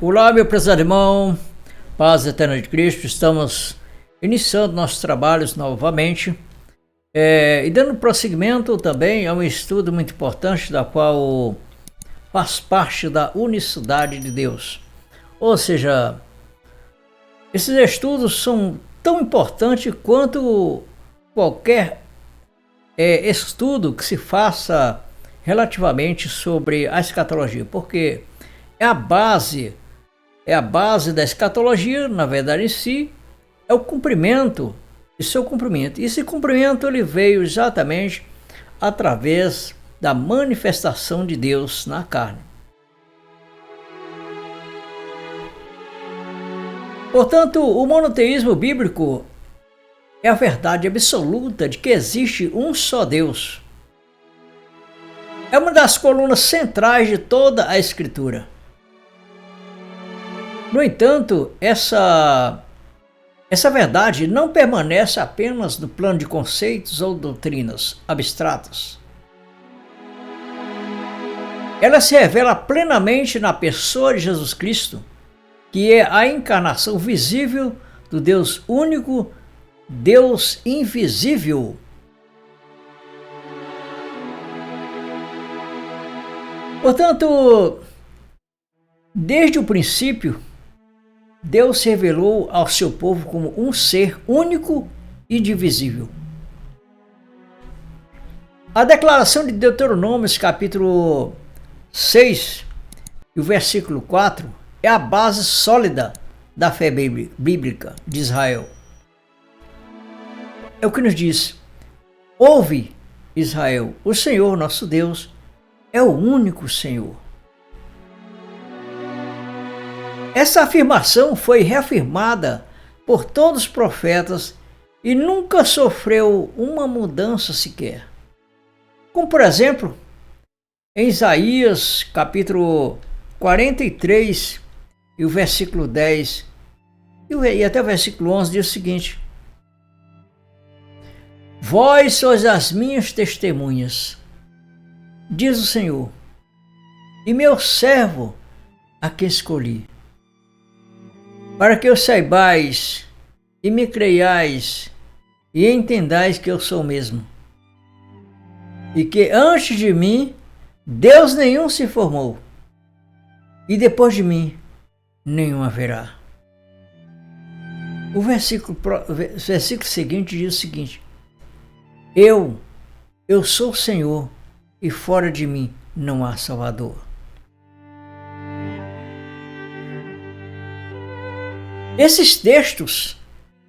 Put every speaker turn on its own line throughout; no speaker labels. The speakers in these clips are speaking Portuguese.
Olá, meu prezado irmão, paz eterna de Cristo. Estamos iniciando nossos trabalhos novamente e dando prosseguimento também a um estudo muito importante, da qual faz parte da unicidade de Deus. Ou seja, esses estudos são tão importantes quanto qualquer estudo que se faça relativamente sobre a escatologia, porque é a base da escatologia, na verdade em si, é o cumprimento e seu cumprimento. E esse cumprimento ele veio exatamente através da manifestação de Deus na carne. Portanto, o monoteísmo bíblico é a verdade absoluta de que existe um só Deus. É uma das colunas centrais de toda a Escritura. No entanto, essa verdade não permanece apenas no plano de conceitos ou doutrinas abstratas. Ela se revela plenamente na pessoa de Jesus Cristo, que é a encarnação visível do Deus único, Deus invisível. Portanto, desde o princípio, Deus se revelou ao seu povo como um ser único e indivisível. A declaração de Deuteronômio, capítulo 6, e o versículo 4, é a base sólida da fé bíblica de Israel. É o que nos diz: ouve, Israel, o Senhor nosso Deus é o único Senhor. Essa afirmação foi reafirmada por todos os profetas e nunca sofreu uma mudança sequer. Como, por exemplo, em Isaías, capítulo 43, e o versículo 10, e até o versículo 11, diz o seguinte: vós sois as minhas testemunhas, diz o Senhor, e meu servo a quem escolhi, para que eu saibais e me creiais e entendais que eu sou o mesmo, e que antes de mim Deus nenhum se formou, e depois de mim nenhum haverá. O versículo seguinte diz o seguinte: Eu sou o Senhor, e fora de mim não há Salvador. Esses textos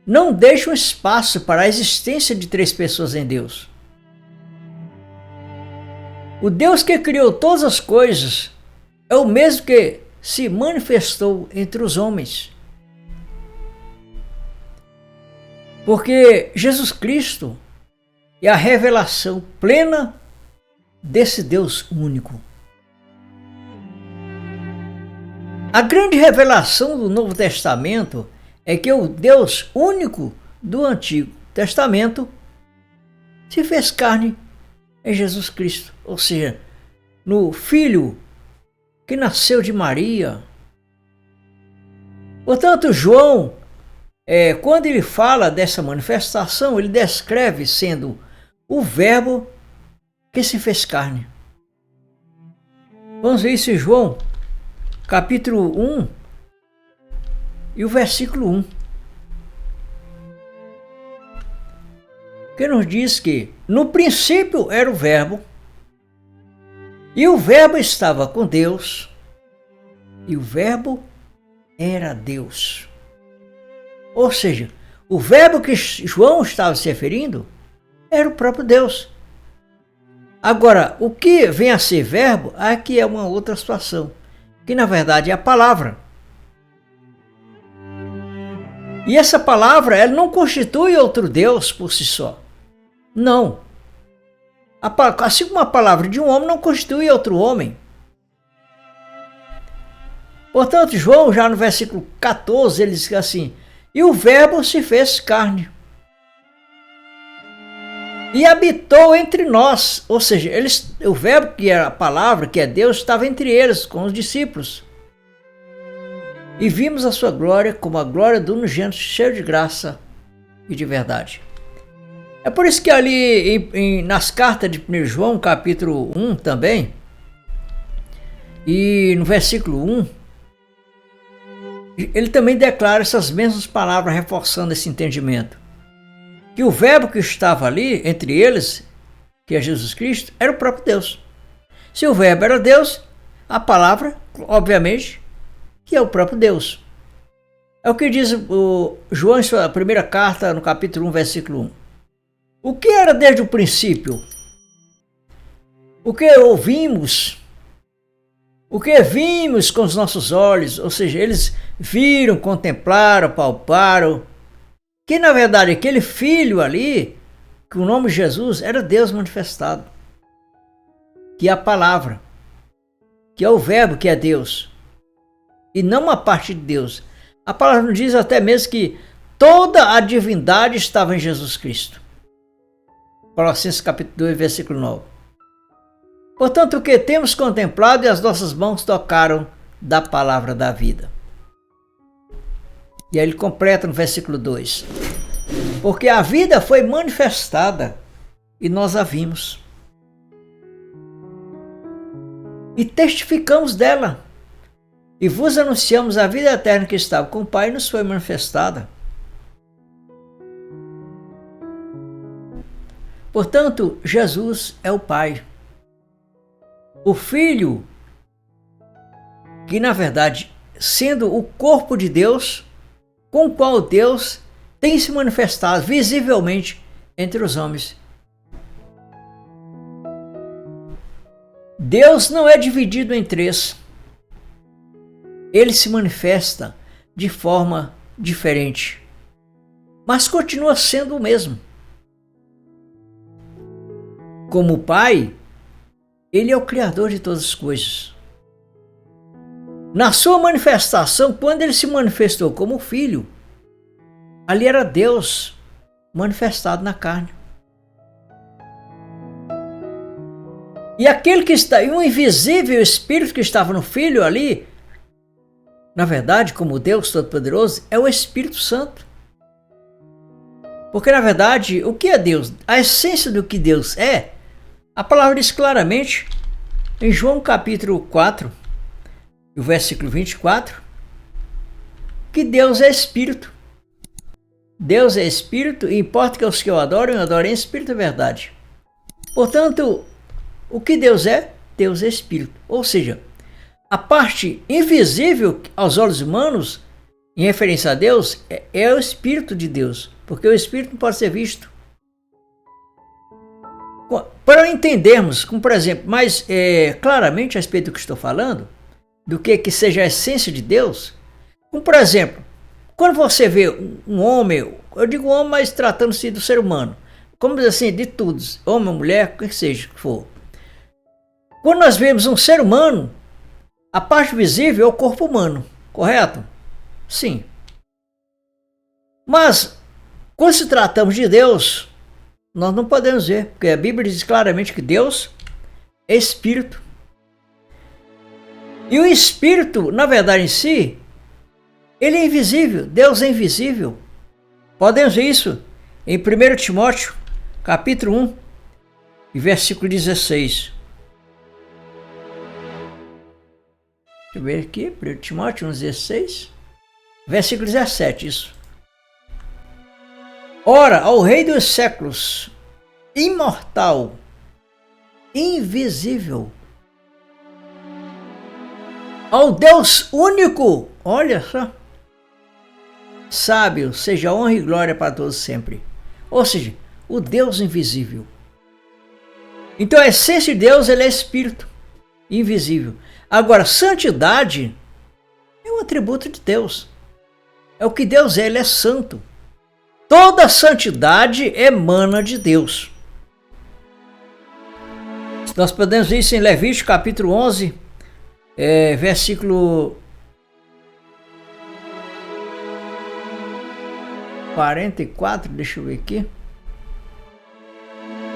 não deixam espaço para a existência de três pessoas em Deus. O Deus que criou todas as coisas é o mesmo que se manifestou entre os homens. Porque Jesus Cristo é a revelação plena desse Deus único. A grande revelação do Novo Testamento é que o Deus único do Antigo Testamento se fez carne em Jesus Cristo, ou seja, no Filho que nasceu de Maria. Portanto, João, quando ele fala dessa manifestação, ele descreve sendo o Verbo que se fez carne. Vamos ver isso em João, capítulo 1 e o versículo 1. Que nos diz que no princípio era o Verbo, e o Verbo estava com Deus, e o Verbo era Deus. Ou seja, o Verbo que João estava se referindo era o próprio Deus. Agora, o que vem a ser Verbo, aqui é uma outra situação, que na verdade é a palavra. E essa palavra, ela não constitui outro Deus por si só. Não. Assim como a palavra de um homem não constitui outro homem. Portanto, João, já no versículo 14, ele diz assim: e o Verbo se fez carne e habitou entre nós. Ou seja, o Verbo, que é a palavra, que é Deus, estava entre eles, com os discípulos. e vimos a sua glória como a glória do unigênito cheio de graça e de verdade. É por isso que ali nas cartas de 1 João, capítulo 1 também, e no versículo 1, ele também declara essas mesmas palavras, reforçando esse entendimento. Que o verbo que estava ali, entre eles, que é Jesus Cristo, era o próprio Deus. Se o verbo era Deus, a palavra, obviamente, que é o próprio Deus. É o que diz o João em sua primeira carta, no capítulo 1, versículo 1. O que era desde o princípio? O que ouvimos? O que vimos com os nossos olhos? Ou seja, eles viram, contemplaram, palparam, que na verdade aquele filho ali, que o nome Jesus, era Deus manifestado. Que é a palavra, que é o verbo, que é Deus. E não uma parte de Deus. A palavra nos diz até mesmo que toda a divindade estava em Jesus Cristo. Colossenses capítulo 2, versículo 9. Portanto, o que temos contemplado e as nossas mãos tocaram da palavra da vida. E aí ele completa no versículo 2. Porque a vida foi manifestada e nós a vimos. E testificamos dela. E vos anunciamos a vida eterna que estava com o Pai e nos foi manifestada. Portanto, Jesus é o Pai. O Filho, que na verdade, sendo o corpo de Deus, com o qual Deus tem se manifestado visivelmente entre os homens. Deus não é dividido em três. Ele se manifesta de forma diferente, mas continua sendo o mesmo. Como Pai, Ele é o Criador de todas as coisas. Na sua manifestação, quando Ele se manifestou como Filho, ali era Deus manifestado na carne. E aquele que está, e o invisível Espírito que estava no Filho ali, na verdade, como Deus Todo-Poderoso, é o Espírito Santo. Porque, na verdade, o que é Deus? A essência do que Deus é, a palavra diz claramente em João capítulo 4, o versículo 24, que Deus é Espírito. Deus é Espírito e importa que os que o adorem em Espírito e verdade. Portanto, o que Deus é? Deus é Espírito. Ou seja, a parte invisível aos olhos humanos, em referência a Deus, é o Espírito de Deus, porque o Espírito não pode ser visto. Para entendermos, como por exemplo, mais claramente a respeito do que estou falando, do que seja a essência de Deus, como por exemplo, quando você vê um homem, eu digo homem, mas tratando-se do ser humano, como diz assim, de todos, homem ou mulher, o que seja que for. Quando nós vemos um ser humano, a parte visível é o corpo humano, correto? Sim. Mas, quando se tratamos de Deus, nós não podemos ver, porque a Bíblia diz claramente que Deus é Espírito. E o Espírito, na verdade em si, ele é invisível, Deus é invisível. Podemos ver isso em 1 Timóteo, capítulo 1, e versículo 16. Deixa eu ver aqui, 1 Timóteo 1,16, versículo 17, isso. Ora, ao Rei dos séculos, imortal, invisível, ao Deus único, olha só, sábio, seja honra e glória para todos sempre. Ou seja, o Deus invisível. Então a essência de Deus, ele é Espírito, invisível. Agora, santidade é um atributo de Deus. É o que Deus é, ele é santo. Toda santidade emana de Deus. Nós podemos ver isso em Levítico capítulo 11, versículo 44, deixa eu ver aqui.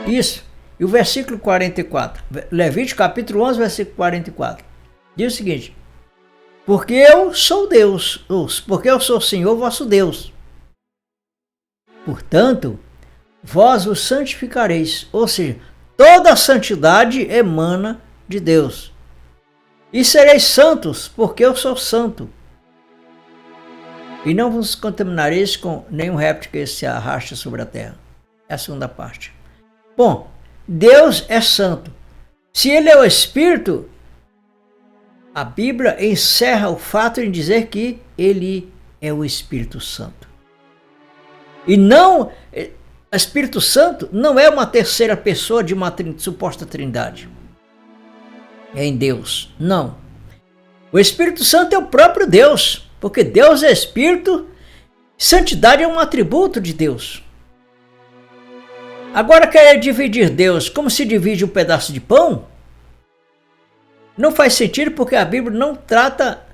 Isso, e o versículo 44. Levítico capítulo 11, versículo 44. Diz o seguinte: porque eu sou Deus, porque eu sou o Senhor vosso Deus. Portanto, vós os santificareis, ou seja, toda a santidade emana de Deus. E sereis santos, porque eu sou santo. E não vos contaminareis com nenhum réptil que se arraste sobre a terra. É a segunda parte. Bom, Deus é santo. Se ele é o Espírito, a Bíblia encerra o fato em dizer que ele é o Espírito Santo. E não, o Espírito Santo não é uma terceira pessoa de uma suposta trindade. É em Deus, não. O Espírito Santo é o próprio Deus, porque Deus é Espírito, santidade é um atributo de Deus. Agora querer dividir Deus como se divide um pedaço de pão, não faz sentido, porque a Bíblia não trata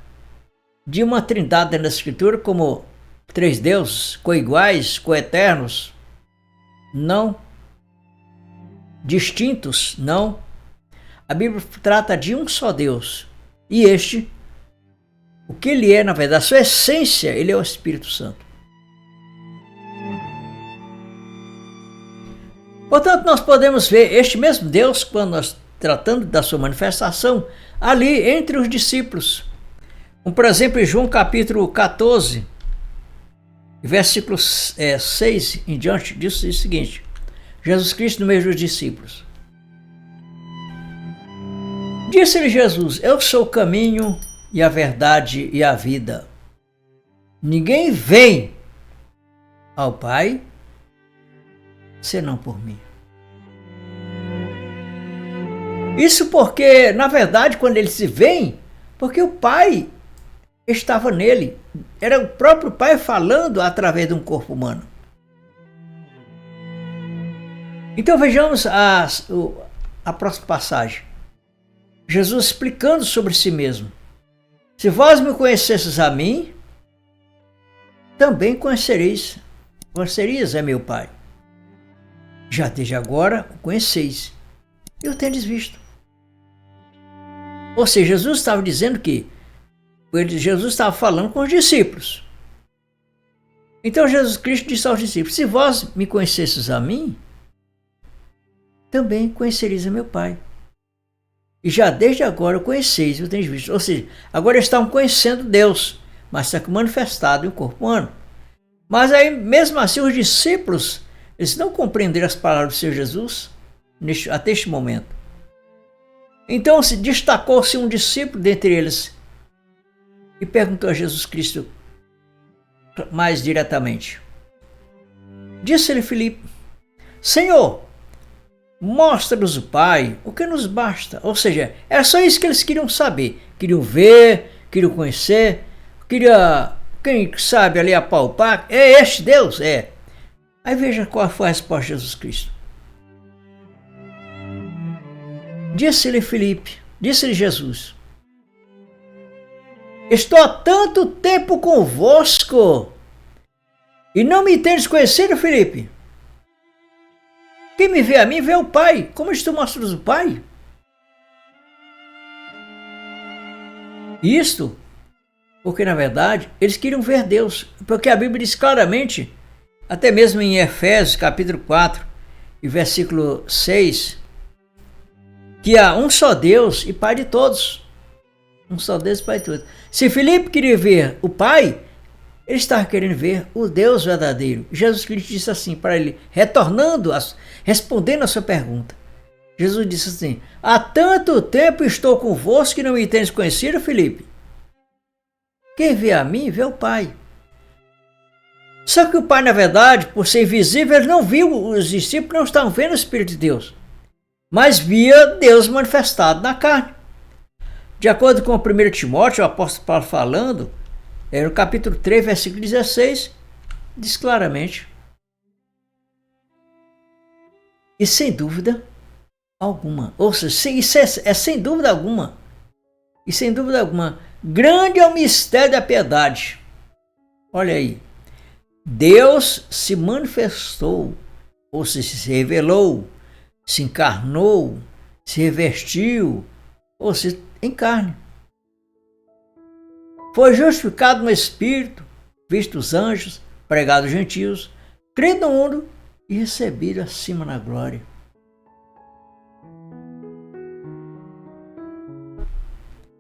de uma trindade na Escritura como três deuses, coiguais, coeternos, não. Distintos, não. A Bíblia trata de um só Deus. E este, o que ele é, na verdade, a sua essência, ele é o Espírito Santo. Portanto, nós podemos ver este mesmo Deus, quando nós tratando da sua manifestação, ali entre os discípulos. Como, por exemplo, em João capítulo 14, versículo 6 em diante, diz o seguinte: Jesus Cristo no meio dos discípulos. Disse-lhe Jesus: eu sou o caminho e a verdade e a vida. Ninguém vem ao Pai senão por mim. Isso porque, na verdade, quando ele se vem, porque o Pai estava nele. Era o próprio Pai falando através de um corpo humano. Então vejamos a próxima passagem. Jesus explicando sobre si mesmo. Se vós me conhecesses a mim, também conhecereis é meu Pai. Já desde agora o conheceis, e o tendes visto. Ou seja, Jesus estava dizendo que Jesus estava falando com os discípulos. Então Jesus Cristo disse aos discípulos: se vós me conhecesses a mim, também conhecereis a meu Pai. E já desde agora o conheceis, o tendes visto. Ou seja, agora eles estavam conhecendo Deus, mas está manifestado em um corpo humano. Mas aí, mesmo assim, os discípulos, eles não compreenderam as palavras do Senhor Jesus até este momento. Então se destacou-se um discípulo dentre eles e perguntou a Jesus Cristo mais diretamente. Disse-lhe Filipe: Senhor, mostra-nos o Pai, o que nos basta. Ou seja, era só isso que eles queriam saber. Queriam ver, queriam conhecer, quem sabe ali apalpar. É este Deus? É. Aí veja qual foi a resposta de Jesus Cristo. Disse-lhe Filipe, disse-lhe Jesus: estou há tanto tempo convosco e não me tendes conhecido, Filipe? Quem me vê a mim, vê o Pai. Como tu mostras o Pai? Isto porque, na verdade, eles queriam ver Deus. Porque a Bíblia diz claramente, até mesmo em Efésios, capítulo 4, e versículo 6, que há um só Deus e Pai de todos. Um só Deus e Pai de todos. Se Filipe queria ver o Pai, ele estava querendo ver o Deus verdadeiro. Jesus Cristo disse assim para ele, respondendo a sua pergunta. Jesus disse assim: há tanto tempo estou convosco que não me tendes conhecido, Filipe? Quem vê a mim, vê o Pai. Só que o Pai, na verdade, por ser invisível, ele não viu, os discípulos não estavam vendo o Espírito de Deus, mas via Deus manifestado na carne. De acordo com 1 Timóteo, o apóstolo Paulo falando, no capítulo 3, versículo 16, diz claramente: e sem dúvida alguma, ou seja, isso é sem dúvida alguma, e sem dúvida alguma, grande é o mistério da piedade. Olha aí, Deus se manifestou, ou seja, se revelou, se encarnou, se revestiu, ou seja, em carne. foi justificado no Espírito, visto os anjos, pregado os gentios, crido no mundo e recebido acima na glória.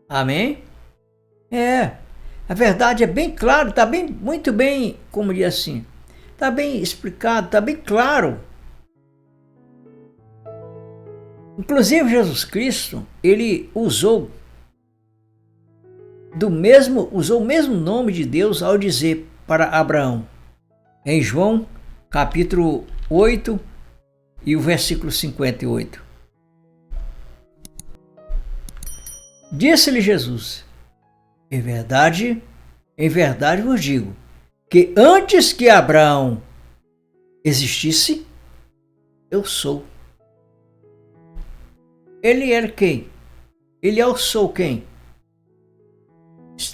Amém? A verdade é bem claro, está bem, muito bem, como diz assim, está bem explicado, está bem claro. Inclusive Jesus Cristo, ele usou o mesmo nome de Deus ao dizer para Abraão, em João capítulo 8 e o versículo 58. Disse-lhe Jesus: em verdade vos digo, que antes que Abraão existisse, eu sou. Ele era quem? Ele é o sou quem?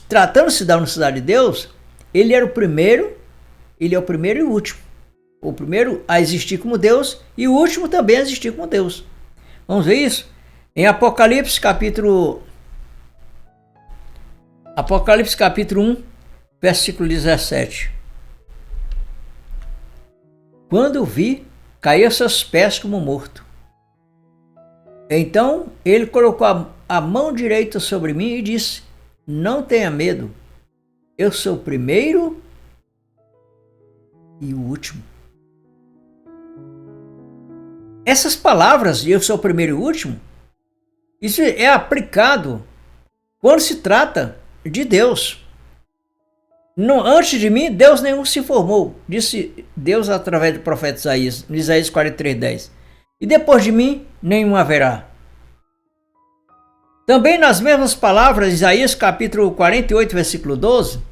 Tratando-se da unicidade de Deus, ele era o primeiro, ele é o primeiro e o último. O primeiro a existir como Deus e o último também a existir como Deus. Vamos ver isso? Em Apocalipse capítulo 1, versículo 17. Quando o vi, caí a seus pés como morto. Então ele colocou a mão direita sobre mim e disse: não tenha medo, eu sou o primeiro e o último. Essas palavras de eu sou o primeiro e o último, isso é aplicado quando se trata de Deus. Antes de mim, Deus nenhum se formou, disse Deus através do profeta Isaías, no Isaías 43:10. E depois de mim, nenhum haverá. Também nas mesmas palavras, Isaías capítulo 48, versículo 12,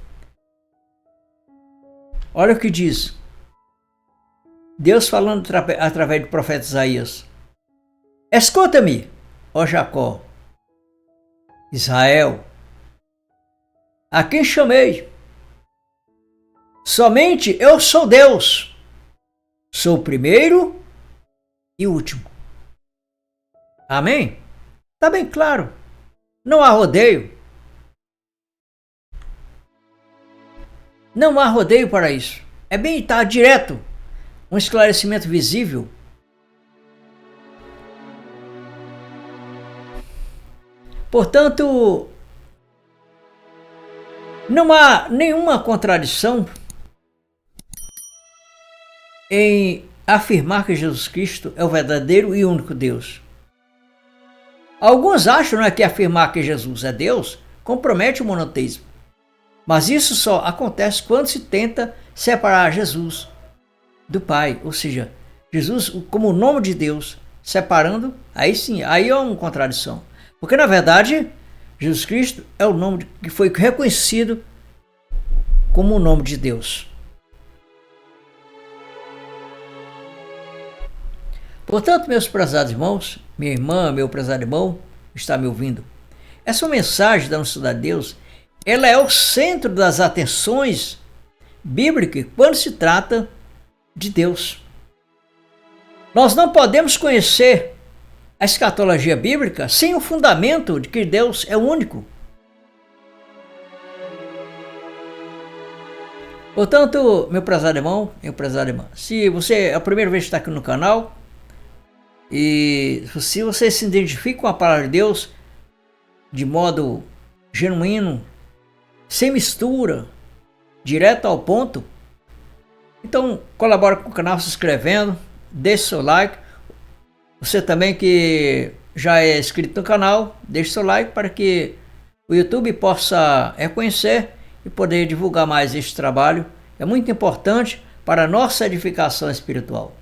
olha o que diz. Deus falando através do profeta Isaías: escuta-me, ó Jacó, Israel, a quem chamei. Somente eu sou Deus, sou o primeiro e o último. Amém? Está bem claro. Não há rodeio. Não há rodeio para isso. Está direto. Um esclarecimento visível. Portanto, não há nenhuma contradição em afirmar que Jesus Cristo é o verdadeiro e único Deus. Alguns acham, que afirmar que Jesus é Deus compromete o monoteísmo. Mas isso só acontece quando se tenta separar Jesus do Pai, ou seja, Jesus como o nome de Deus, separando, aí sim, aí é uma contradição. Porque na verdade, Jesus Cristo é o nome que foi reconhecido como o nome de Deus. Portanto, meus prezados irmãos, minha irmã, meu prezado irmão, está me ouvindo, essa mensagem da unicidade de Deus, ela é o centro das atenções bíblicas quando se trata de Deus. Nós não podemos conhecer a escatologia bíblica sem o fundamento de que Deus é único. Portanto, meu prezado irmão, minha prezada irmã, se você é a primeira vez que está aqui no canal, e se você se identifica com a palavra de Deus de modo genuíno, sem mistura, direto ao ponto, então colabora com o canal se inscrevendo, deixe seu like. Você também que já é inscrito no canal, deixe seu like para que o YouTube possa reconhecer e poder divulgar mais este trabalho. É muito importante para a nossa edificação espiritual.